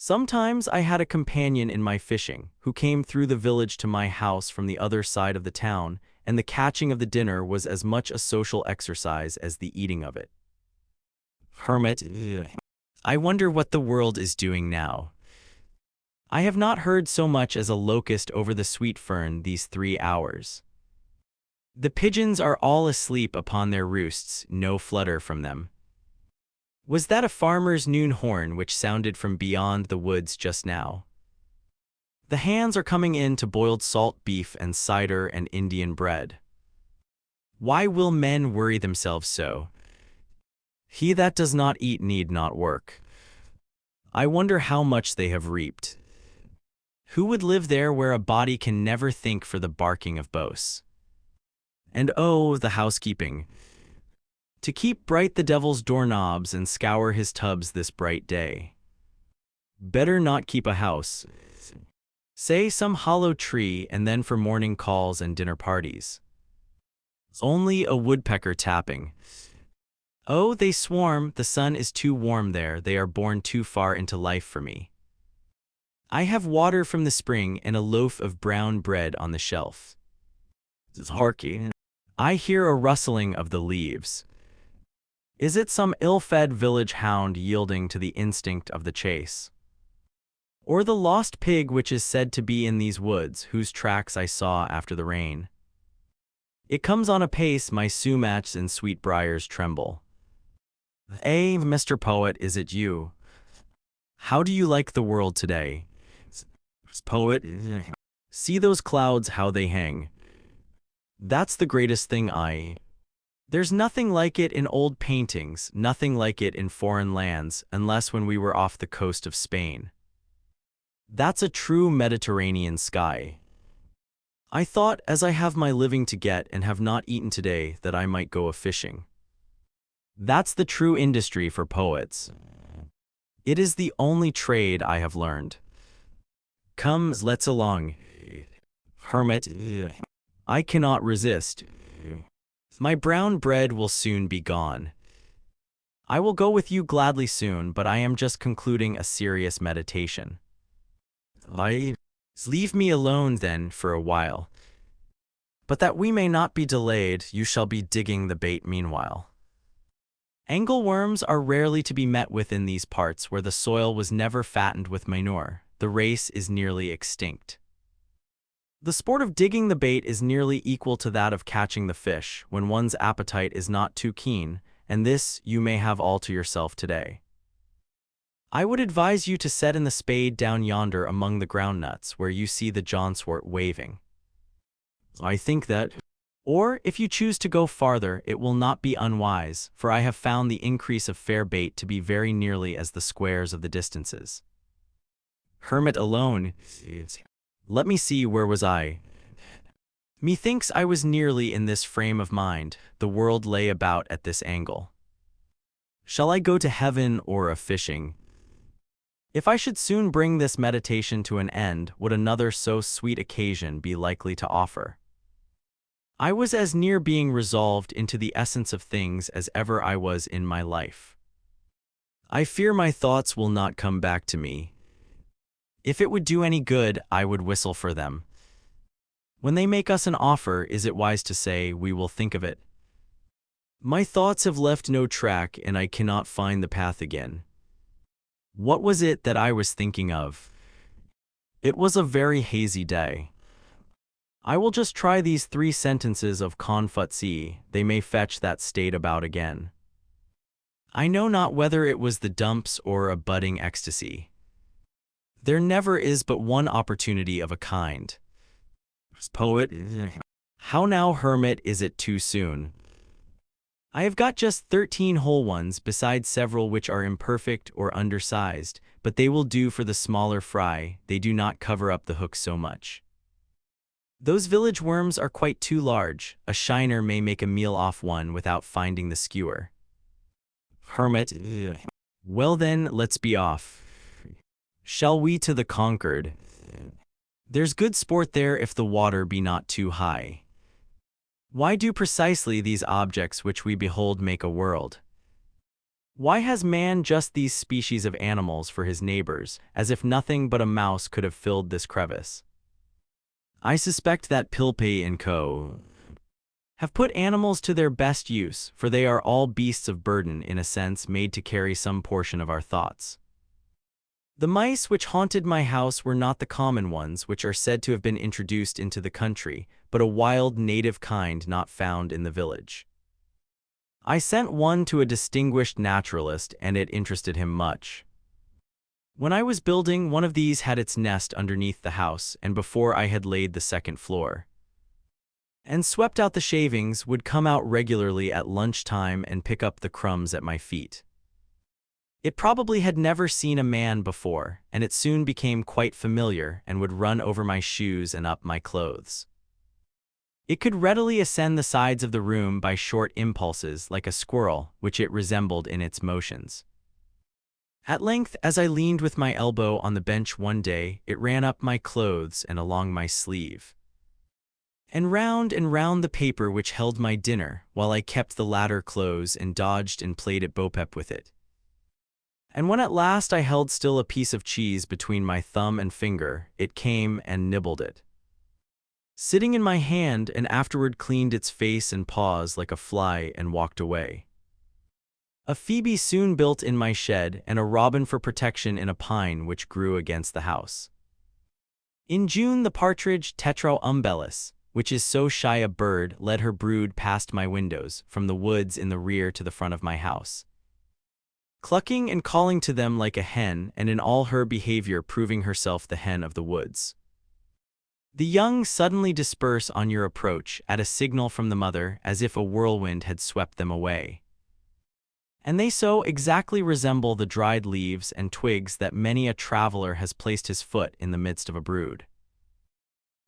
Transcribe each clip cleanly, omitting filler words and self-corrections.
Sometimes I had a companion in my fishing, who came through the village to my house from the other side of the town, and the catching of the dinner was as much a social exercise as the eating of it. Hermit, I wonder what the world is doing now. I have not heard so much as a locust over the sweet fern these 3 hours. The pigeons are all asleep upon their roosts, no flutter from them. Was that a farmer's noon horn which sounded from beyond the woods just now? The hands are coming in to boiled salt beef and cider and Indian bread. Why will men worry themselves so? He that does not eat need not work. I wonder how much they have reaped. Who would live there where a body can never think for the barking of bows? And oh, the housekeeping! To keep bright the devil's doorknobs and scour his tubs this bright day. Better not keep a house. Say some hollow tree, and then for morning calls and dinner parties. Only a woodpecker tapping. Oh, they swarm, the sun is too warm there, they are born too far into life for me. I have water from the spring and a loaf of brown bread on the shelf. Harky. I hear a rustling of the leaves. Is it some ill-fed village hound yielding to the instinct of the chase? Or the lost pig which is said to be in these woods, whose tracks I saw after the rain? It comes on apace, my sumachs and sweetbriars tremble. Eh, Mr. Poet, is it you? How do you like the world today? Poet, see those clouds how they hang. That's the greatest thing There's nothing like it in old paintings, nothing like it in foreign lands, unless when we were off the coast of Spain. That's a true Mediterranean sky. I thought, as I have my living to get and have not eaten today, that I might go a-fishing. That's the true industry for poets. It is the only trade I have learned. Come, let's along. Hermit, I cannot resist. My brown bread will soon be gone. I will go with you gladly soon, but I am just concluding a serious meditation. Leave me alone then for a while. But that we may not be delayed, you shall be digging the bait meanwhile. Angleworms are rarely to be met with in these parts where the soil was never fattened with manure. The race is nearly extinct. The sport of digging the bait is nearly equal to that of catching the fish when one's appetite is not too keen, and this you may have all to yourself today. I would advise you to set in the spade down yonder among the groundnuts where you see the johnswort waving. I think that, or if you choose to go farther, it will not be unwise, for I have found the increase of fair bait to be very nearly as the squares of the distances. Hermit alone. Let me see, where was I? Methinks I was nearly in this frame of mind, the world lay about at this angle. Shall I go to heaven or a-fishing? If I should soon bring this meditation to an end, would another so sweet occasion be likely to offer? I was as near being resolved into the essence of things as ever I was in my life. I fear my thoughts will not come back to me. If it would do any good, I would whistle for them. When they make us an offer, is it wise to say, we will think of it? My thoughts have left no track, and I cannot find the path again. What was it that I was thinking of? It was a very hazy day. I will just try these 3 sentences of Confutsi, they may fetch that state about again. I know not whether it was the dumps or a budding ecstasy. There never is but one opportunity of a kind. Poet, how now, Hermit, is it too soon? I have got just 13 whole ones, besides several which are imperfect or undersized, but they will do for the smaller fry, they do not cover up the hook so much. Those village worms are quite too large, a shiner may make a meal off one without finding the skewer. Hermit, well then, let's be off. Shall we to the Concord? There's good sport there if the water be not too high. Why do precisely these objects which we behold make a world? Why has man just these species of animals for his neighbors, as if nothing but a mouse could have filled this crevice? I suspect that Pilpay and co. have put animals to their best use, for they are all beasts of burden in a sense made to carry some portion of our thoughts. The mice which haunted my house were not the common ones which are said to have been introduced into the country, but a wild native kind not found in the village. I sent one to a distinguished naturalist, and it interested him much. When I was building, one of these had its nest underneath the house, and before I had laid the second floor, and swept out the shavings, would come out regularly at lunchtime and pick up the crumbs at my feet. It probably had never seen a man before, and it soon became quite familiar and would run over my shoes and up my clothes. It could readily ascend the sides of the room by short impulses like a squirrel, which it resembled in its motions. At length, as I leaned with my elbow on the bench one day, it ran up my clothes and along my sleeve, and round the paper which held my dinner, while I kept the latter close and dodged and played at bo-peep with it. And when at last I held still a piece of cheese between my thumb and finger, it came and nibbled it, sitting in my hand, and afterward cleaned its face and paws like a fly and walked away. A phoebe soon built in my shed, and a robin for protection in a pine which grew against the house. In June the partridge Tetrao umbellus, which is so shy a bird, led her brood past my windows, from the woods in the rear to the front of my house, clucking and calling to them like a hen, and in all her behavior proving herself the hen of the woods. The young suddenly disperse on your approach at a signal from the mother, as if a whirlwind had swept them away. And they so exactly resemble the dried leaves and twigs that many a traveler has placed his foot in the midst of a brood,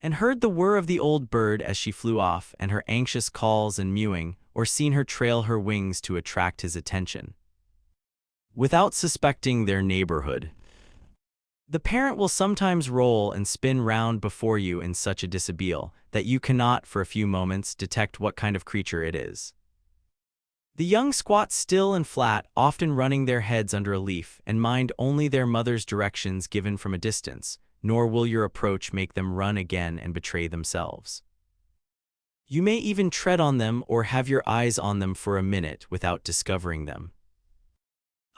and heard the whir of the old bird as she flew off, and her anxious calls and mewing, or seen her trail her wings to attract his attention, without suspecting their neighborhood. The parent will sometimes roll and spin round before you in such a dishabille that you cannot for a few moments detect what kind of creature it is. The young squat still and flat, often running their heads under a leaf, and mind only their mother's directions given from a distance, nor will your approach make them run again and betray themselves. You may even tread on them or have your eyes on them for a minute without discovering them.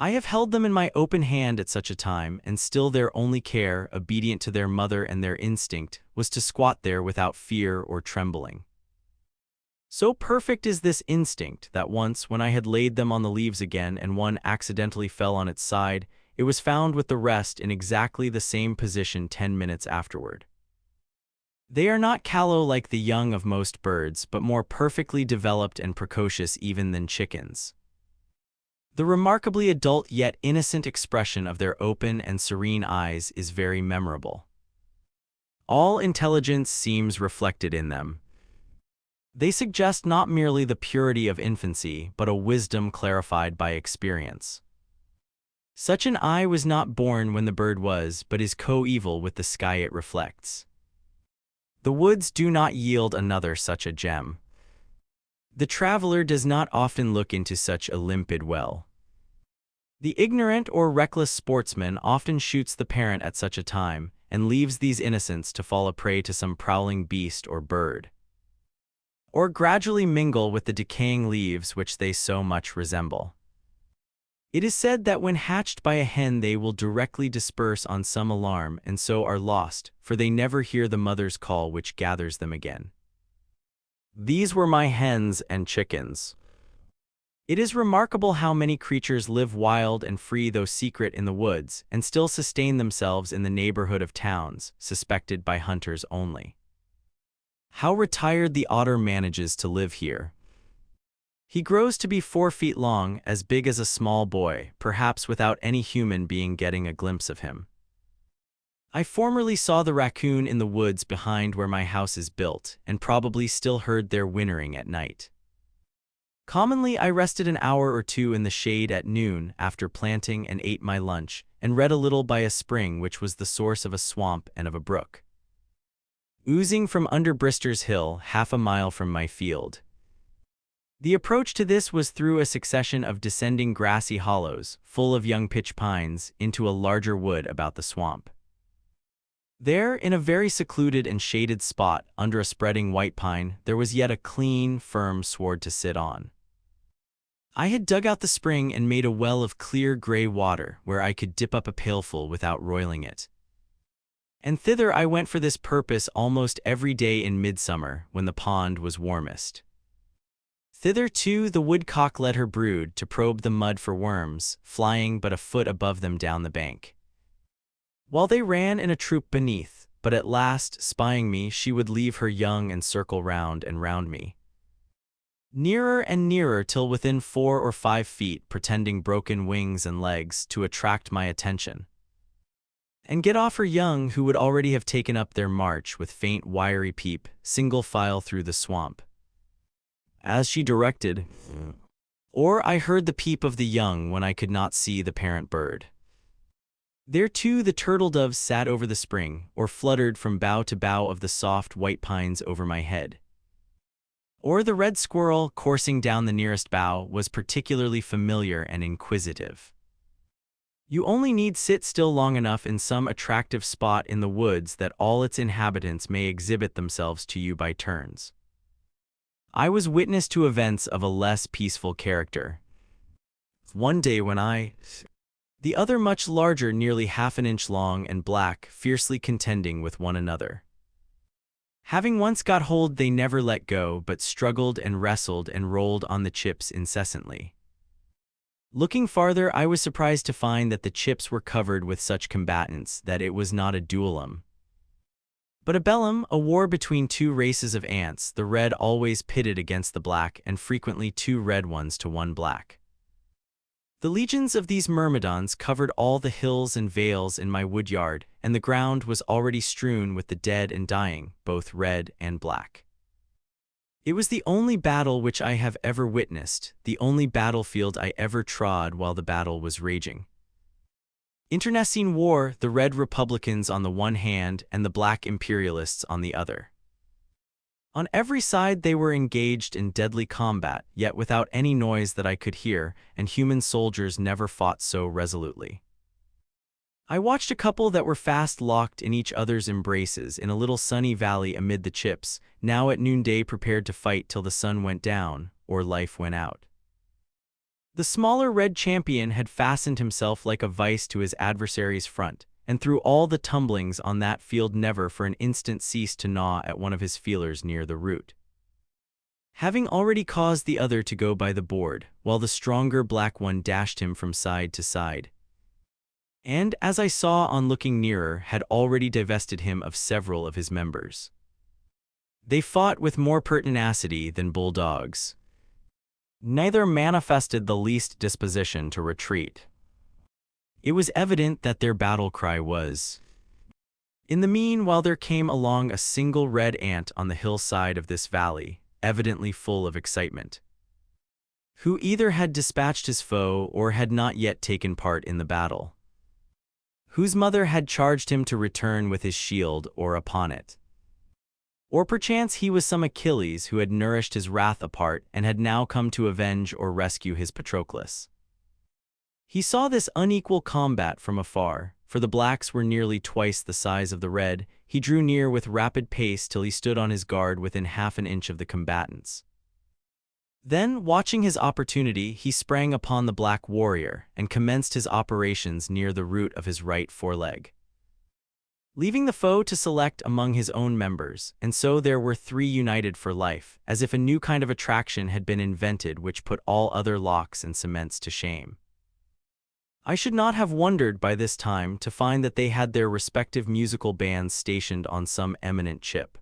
I have held them in my open hand at such a time, and still their only care, obedient to their mother and their instinct, was to squat there without fear or trembling. So perfect is this instinct that once, when I had laid them on the leaves again and one accidentally fell on its side, it was found with the rest in exactly the same position 10 minutes afterward. They are not callow like the young of most birds, but more perfectly developed and precocious even than chickens. The remarkably adult yet innocent expression of their open and serene eyes is very memorable. All intelligence seems reflected in them. They suggest not merely the purity of infancy, but a wisdom clarified by experience. Such an eye was not born when the bird was, but is coeval with the sky it reflects. The woods do not yield another such a gem. The traveler does not often look into such a limpid well. The ignorant or reckless sportsman often shoots the parent at such a time, and leaves these innocents to fall a prey to some prowling beast or bird, or gradually mingle with the decaying leaves which they so much resemble. It is said that when hatched by a hen they will directly disperse on some alarm, and so are lost, for they never hear the mother's call which gathers them again. These were my hens and chickens. It is remarkable how many creatures live wild and free though secret in the woods, and still sustain themselves in the neighborhood of towns, suspected by hunters only. How retired the otter manages to live here. He grows to be 4 feet long, as big as a small boy, perhaps without any human being getting a glimpse of him. I formerly saw the raccoon in the woods behind where my house is built, and probably still heard their whinnering at night. Commonly I rested an hour or two in the shade at noon after planting and ate my lunch, and read a little by a spring which was the source of a swamp and of a brook, oozing from under Brister's Hill, 1/2 mile from my field. The approach to this was through a succession of descending grassy hollows, full of young pitch pines, into a larger wood about the swamp. There, in a very secluded and shaded spot under a spreading white pine, there was yet a clean, firm sward to sit on. I had dug out the spring and made a well of clear gray water where I could dip up a pailful without roiling it. And thither I went for this purpose almost every day in midsummer, when the pond was warmest. Thither, too, the woodcock led her brood to probe the mud for worms, flying but a foot above them down the bank. While they ran in a troop beneath, but at last, spying me, she would leave her young and circle round and round me. Nearer and nearer till within 4 or 5 feet, pretending broken wings and legs to attract my attention. And get off her young, who would already have taken up their march with faint wiry peep, single file through the swamp, as she directed. Or I heard the peep of the young when I could not see the parent bird. There too the turtle-doves sat over the spring, or fluttered from bough to bough of the soft white pines over my head. Or the red squirrel, coursing down the nearest bough, was particularly familiar and inquisitive. You only need sit still long enough in some attractive spot in the woods that all its inhabitants may exhibit themselves to you by turns. I was witness to events of a less peaceful character. One day when the other much larger, nearly half an inch long and black, fiercely contending with one another. Having once got hold, they never let go, but struggled and wrestled and rolled on the chips incessantly. Looking farther, I was surprised to find that the chips were covered with such combatants that it was not a duellum, but a bellum, a war between 2 races of ants, the red always pitted against the black, and frequently 2 red ones to 1 black. The legions of these myrmidons covered all the hills and vales in my wood yard, and the ground was already strewn with the dead and dying, both red and black. It was the only battle which I have ever witnessed, the only battlefield I ever trod while the battle was raging. Internecine war, the red republicans on the one hand and the black imperialists on the other. On every side they were engaged in deadly combat, yet without any noise that I could hear, and human soldiers never fought so resolutely. I watched a couple that were fast locked in each other's embraces in a little sunny valley amid the chips, now at noonday prepared to fight till the sun went down, or life went out. The smaller red champion had fastened himself like a vice to his adversary's front, and through all the tumblings on that field never for an instant ceased to gnaw at one of his feelers near the root, having already caused the other to go by the board, while the stronger black one dashed him from side to side, and, as I saw on looking nearer, had already divested him of several of his members. They fought with more pertinacity than bulldogs. Neither manifested the least disposition to retreat. It was evident that their battle cry was. In the meanwhile there came along a single red ant on the hillside of this valley, evidently full of excitement, who either had dispatched his foe or had not yet taken part in the battle, whose mother had charged him to return with his shield or upon it. Or perchance he was some Achilles who had nourished his wrath apart and had now come to avenge or rescue his Patroclus. He saw this unequal combat from afar, for the blacks were nearly twice the size of the red. He drew near with rapid pace till he stood on his guard within half an inch of the combatants. Then, watching his opportunity, he sprang upon the black warrior and commenced his operations near the root of his right foreleg, leaving the foe to select among his own members, and so there were 3 united for life, as if a new kind of attraction had been invented which put all other locks and cements to shame. I should not have wondered by this time to find that they had their respective musical bands stationed on some eminent chip,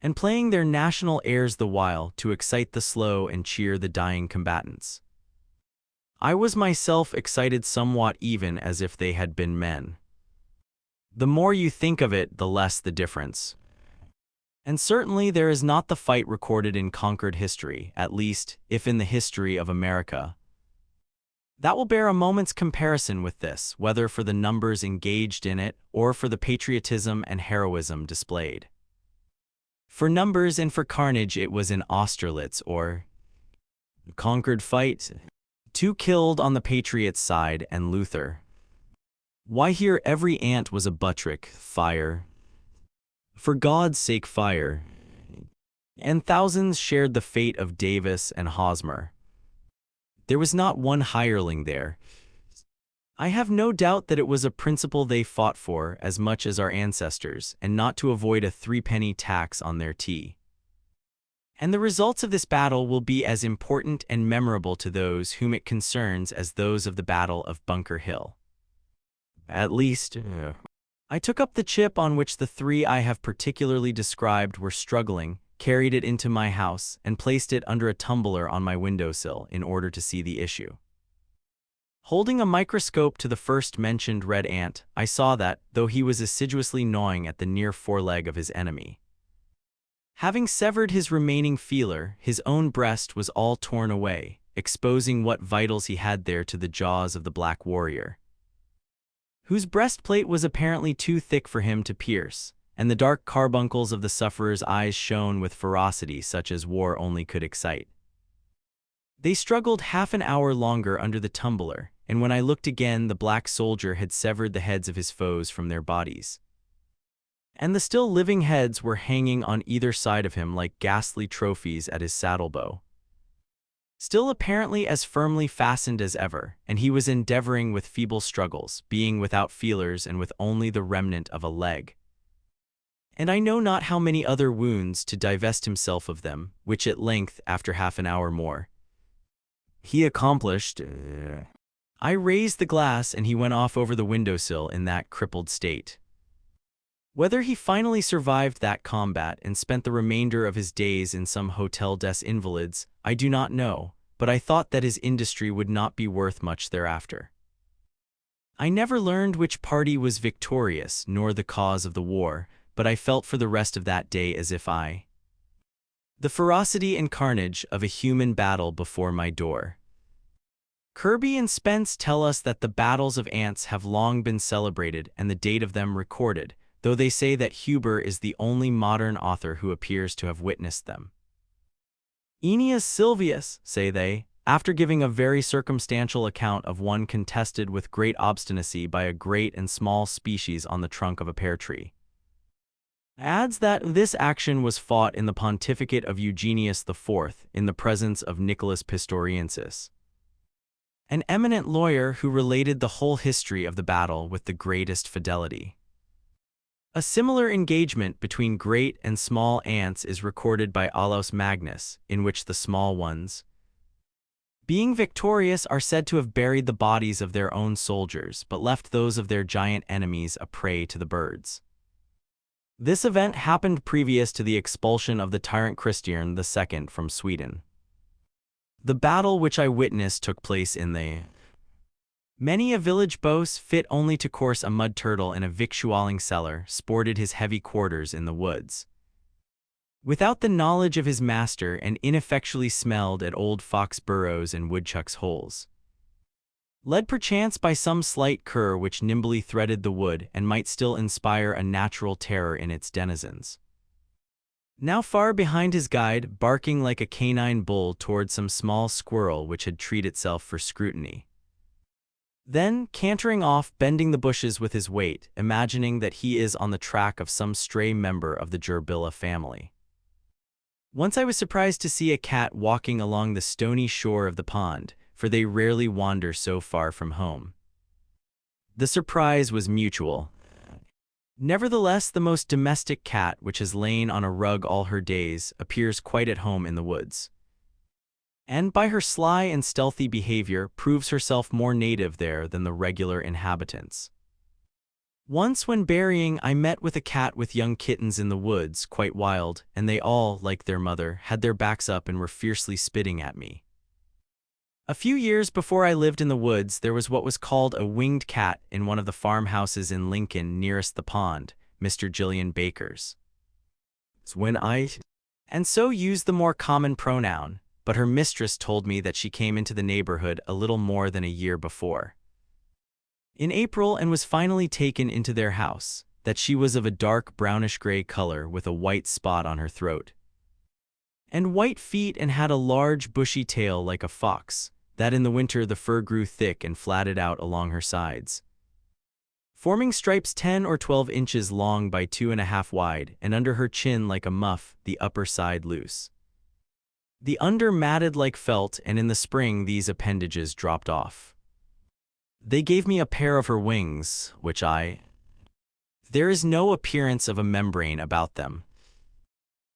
and playing their national airs the while to excite the slow and cheer the dying combatants. I was myself excited somewhat, even as if they had been men. The more you think of it, the less the difference. And certainly there is not the fight recorded in conquered history, at least, if in the history of America, that will bear a moment's comparison with this, whether for the numbers engaged in it, or for the patriotism and heroism displayed. For numbers and for carnage it was in Austerlitz or Conquered fight. 2 killed on the Patriots' side and Luther. Why here every ant was a buttrick, fire. For God's sake fire. And thousands shared the fate of Davis and Hosmer. There was not one hireling there. I have no doubt that it was a principle they fought for as much as our ancestors, and not to avoid a 3-penny tax on their tea. And the results of this battle will be as important and memorable to those whom it concerns as those of the Battle of Bunker Hill. At least, I took up the chip on which the 3 I have particularly described were struggling, carried it into my house, and placed it under a tumbler on my windowsill in order to see the issue. Holding a microscope to the first-mentioned red ant, I saw that, though he was assiduously gnawing at the near foreleg of his enemy, having severed his remaining feeler, his own breast was all torn away, exposing what vitals he had there to the jaws of the black warrior, whose breastplate was apparently too thick for him to pierce, and the dark carbuncles of the sufferer's eyes shone with ferocity such as war only could excite. They struggled half an hour longer under the tumbler, and when I looked again, the black soldier had severed the heads of his foes from their bodies, and the still living heads were hanging on either side of him like ghastly trophies at his saddlebow, still apparently as firmly fastened as ever, and he was endeavoring with feeble struggles, being without feelers and with only the remnant of a leg, and I know not how many other wounds, to divest himself of them, which at length, after half an hour more, he accomplished. I raised the glass and he went off over the windowsill in that crippled state. Whether he finally survived that combat and spent the remainder of his days in some Hotel des Invalides, I do not know, but I thought that his industry would not be worth much thereafter. I never learned which party was victorious nor the cause of the war, but I felt for the rest of that day as if the ferocity and carnage of a human battle before my door. Kirby and Spence tell us that the battles of ants have long been celebrated and the date of them recorded, though they say that Huber is the only modern author who appears to have witnessed them. Aeneas Sylvius, say they, after giving a very circumstantial account of one contested with great obstinacy by a great and small species on the trunk of a pear tree, adds that this action was fought in the pontificate of Eugenius IV in the presence of Nicholas Pistoriensis, an eminent lawyer who related the whole history of the battle with the greatest fidelity. A similar engagement between great and small ants is recorded by Olaus Magnus, in which the small ones, being victorious, are said to have buried the bodies of their own soldiers but left those of their giant enemies a prey to the birds. This event happened previous to the expulsion of the tyrant Christian II from Sweden. The battle which I witnessed took place in the many a village boss, fit only to course a mud turtle in a victualling cellar, sported his heavy quarters in the woods, without the knowledge of his master, and ineffectually smelled at old fox burrows and woodchuck's holes, led perchance by some slight cur which nimbly threaded the wood and might still inspire a natural terror in its denizens. Now far behind his guide, barking like a canine bull toward some small squirrel which had treated itself for scrutiny. Then, cantering off, bending the bushes with his weight, imagining that he is on the track of some stray member of the gerbilla family. Once I was surprised to see a cat walking along the stony shore of the pond, for they rarely wander so far from home. The surprise was mutual. Nevertheless, the most domestic cat, which has lain on a rug all her days, appears quite at home in the woods, and by her sly and stealthy behavior proves herself more native there than the regular inhabitants. Once when berrying, I met with a cat with young kittens in the woods, quite wild, and they all, like their mother, had their backs up and were fiercely spitting at me. A few years before I lived in the woods, there was what was called a winged cat in one of the farmhouses in Lincoln nearest the pond, Mr. Gillian Baker's. And so used the more common pronoun, but her mistress told me that she came into the neighborhood a little more than a year before, in April, and was finally taken into their house, that she was of a dark brownish-gray color with a white spot on her throat, and white feet and had a large bushy tail like a fox, that in the winter the fur grew thick and flatted out along her sides, forming stripes 10 or 12 inches long by 2.5 wide, and under her chin like a muff, the upper side loose. The under matted like felt, and in the spring these appendages dropped off. They gave me a pair of her wings, there is no appearance of a membrane about them.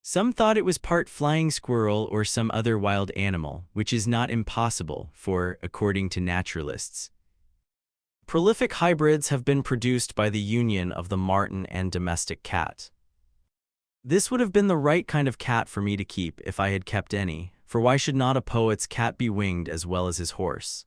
Some thought it was part flying squirrel or some other wild animal, which is not impossible, for, according to naturalists, prolific hybrids have been produced by the union of the marten and domestic cat. This would have been the right kind of cat for me to keep if I had kept any, for why should not a poet's cat be winged as well as his horse?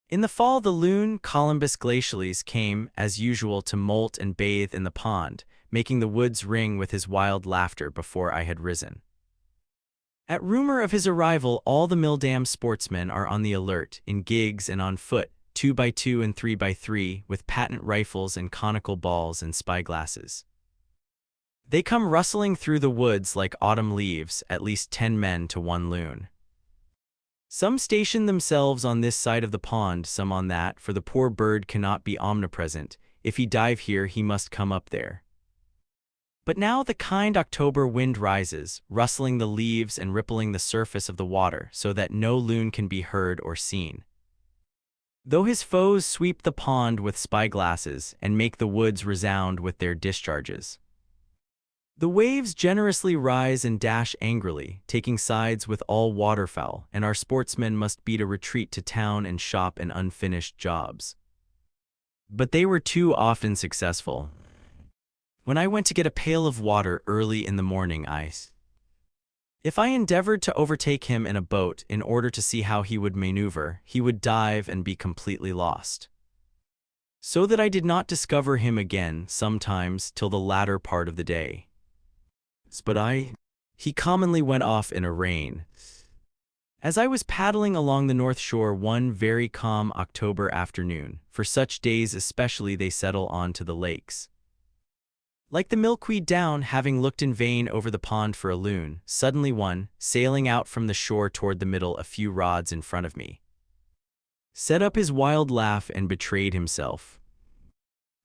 In the fall the loon, Columbus glacialis, came, as usual, to molt and bathe in the pond, making the woods ring with his wild laughter before I had risen. At rumor of his arrival all the Milldam sportsmen are on the alert, in gigs and on foot, 2x2 and 3x3, with patent rifles and conical balls and spyglasses. They come rustling through the woods like autumn leaves, at least 10 men to 1 loon. Some station themselves on this side of the pond, some on that, for the poor bird cannot be omnipresent. If he dive here, he must come up there. But now the kind October wind rises, rustling the leaves and rippling the surface of the water, so that no loon can be heard or seen, though his foes sweep the pond with spyglasses and make the woods resound with their discharges. The waves generously rise and dash angrily, taking sides with all waterfowl, and our sportsmen must beat a retreat to town and shop and unfinished jobs. But they were too often successful. When I went to get a pail of water early in the morning, if I endeavored to overtake him in a boat in order to see how he would maneuver, he would dive and be completely lost, so that I did not discover him again sometimes till the latter part of the day. But he commonly went off in a rain. As I was paddling along the north shore one very calm October afternoon, for such days especially they settle on to the lakes, like the milkweed down, having looked in vain over the pond for a loon, suddenly one, sailing out from the shore toward the middle a few rods in front of me, set up his wild laugh and betrayed himself.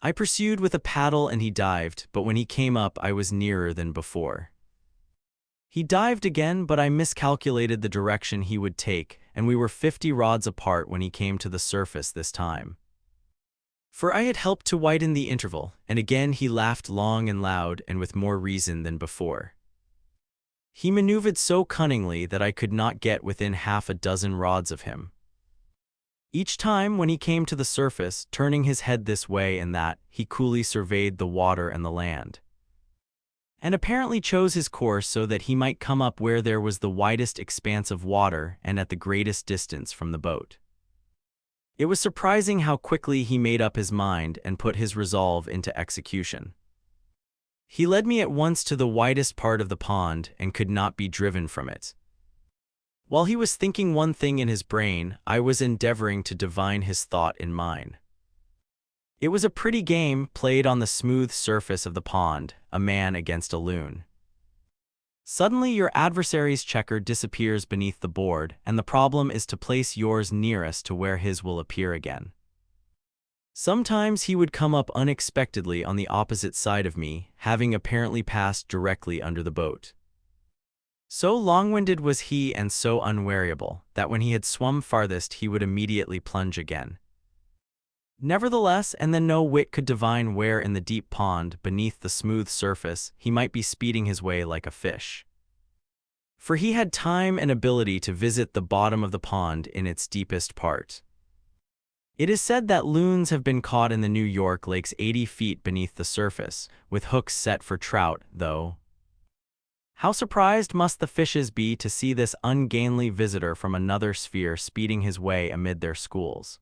I pursued with a paddle and he dived, but when he came up I was nearer than before. He dived again, but I miscalculated the direction he would take, and we were 50 rods apart when he came to the surface this time, for I had helped to widen the interval, and again he laughed long and loud, and with more reason than before. He maneuvered so cunningly that I could not get within half a dozen rods of him. Each time when he came to the surface, turning his head this way and that, he coolly surveyed the water and the land, and apparently chose his course so that he might come up where there was the widest expanse of water and at the greatest distance from the boat. It was surprising how quickly he made up his mind and put his resolve into execution. He led me at once to the widest part of the pond and could not be driven from it. While he was thinking one thing in his brain, I was endeavoring to divine his thought in mine. It was a pretty game played on the smooth surface of the pond, a man against a loon. Suddenly your adversary's checker disappears beneath the board, and the problem is to place yours nearest to where his will appear again. Sometimes he would come up unexpectedly on the opposite side of me, having apparently passed directly under the boat. So long-winded was he and so unweariable, that when he had swum farthest he would immediately plunge again. Nevertheless, and then no wit could divine where in the deep pond, beneath the smooth surface, he might be speeding his way like a fish. For he had time and ability to visit the bottom of the pond in its deepest part. It is said that loons have been caught in the New York lakes 80 feet beneath the surface, with hooks set for trout, though. How surprised must the fishes be to see this ungainly visitor from another sphere speeding his way amid their schools.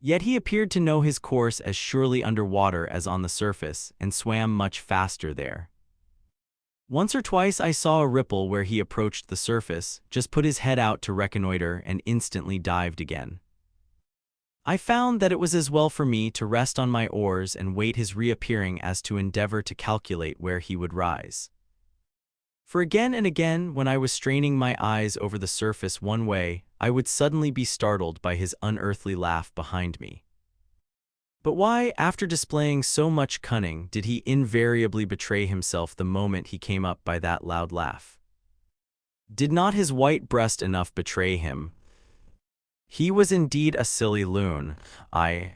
Yet he appeared to know his course as surely under water as on the surface, and swam much faster there. Once or twice I saw a ripple where he approached the surface, just put his head out to reconnoiter, and instantly dived again. I found that it was as well for me to rest on my oars and wait his reappearing as to endeavor to calculate where he would rise. For again and again, when I was straining my eyes over the surface one way, I would suddenly be startled by his unearthly laugh behind me. But why, after displaying so much cunning, did he invariably betray himself the moment he came up by that loud laugh? Did not his white breast enough betray him? He was indeed a silly loon. I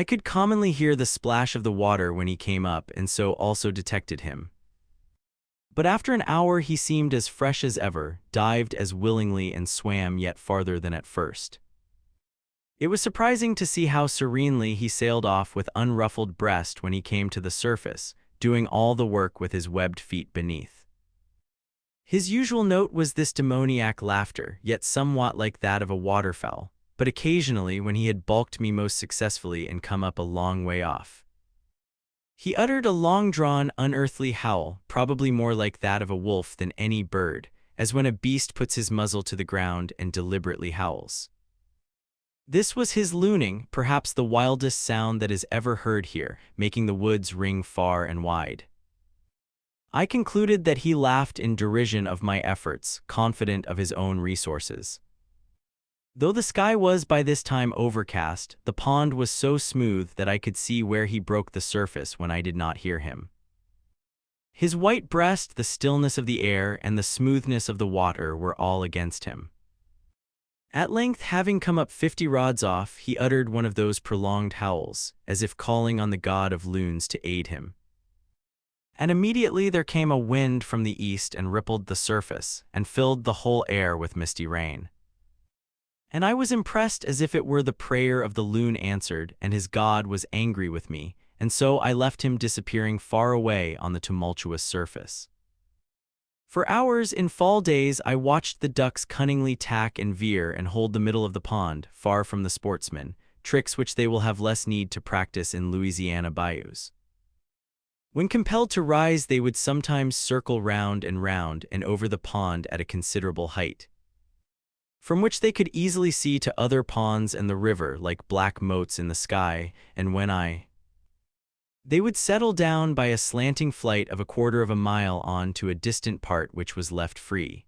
could commonly hear the splash of the water when he came up, and so also detected him. But after an hour he seemed as fresh as ever, dived as willingly and swam yet farther than at first. It was surprising to see how serenely he sailed off with unruffled breast when he came to the surface, doing all the work with his webbed feet beneath. His usual note was this demoniac laughter, yet somewhat like that of a waterfowl, but occasionally when he had balked me most successfully and come up a long way off, he uttered a long-drawn, unearthly howl, probably more like that of a wolf than any bird, as when a beast puts his muzzle to the ground and deliberately howls. This was his looning, perhaps the wildest sound that is ever heard here, making the woods ring far and wide. I concluded that he laughed in derision of my efforts, confident of his own resources. Though the sky was by this time overcast, the pond was so smooth that I could see where he broke the surface when I did not hear him. His white breast, the stillness of the air, and the smoothness of the water were all against him. At length, having come up 50 rods off, he uttered one of those prolonged howls, as if calling on the god of loons to aid him. And immediately there came a wind from the east and rippled the surface, and filled the whole air with misty rain. And I was impressed as if it were the prayer of the loon answered, and his god was angry with me, and so I left him disappearing far away on the tumultuous surface. For hours in fall days I watched the ducks cunningly tack and veer and hold the middle of the pond, far from the sportsmen, tricks which they will have less need to practice in Louisiana bayous. When compelled to rise, they would sometimes circle round and over the pond at a considerable height, from which they could easily see to other ponds and the river like black motes in the sky, and they would settle down by a slanting flight of 1/4 of a mile on to a distant part which was left free.